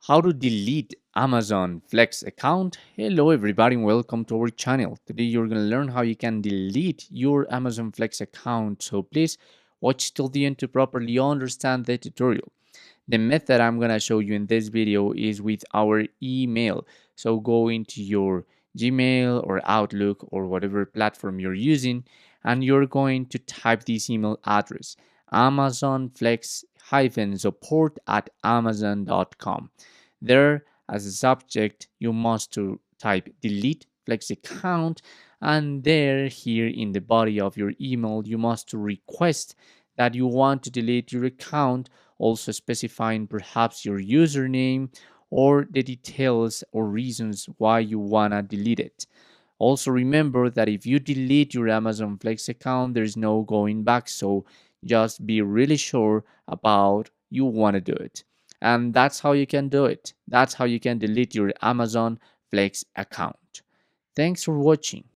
How to delete Amazon Flex account. Hello everybody and welcome to our channel. Today you're going to learn how you can delete your Amazon Flex account. So please watch till the end to properly understand the tutorial. The method I'm going to show you in this video is with our email. So go into your Gmail or Outlook or whatever platform you're using, and you're going to type this email address: amazonflex-support at amazon.com. There, as a subject, you must to type delete flex account, and there here in the body of your email you must to request that you want to delete your account, also specifying perhaps your username or the details or reasons why you wanna delete it. Also remember that if you delete your Amazon Flex account, there's no going back, so just be really sure about you want to do it. And that's how you can do it. That's how you can delete your Amazon Flex account. Thanks for watching.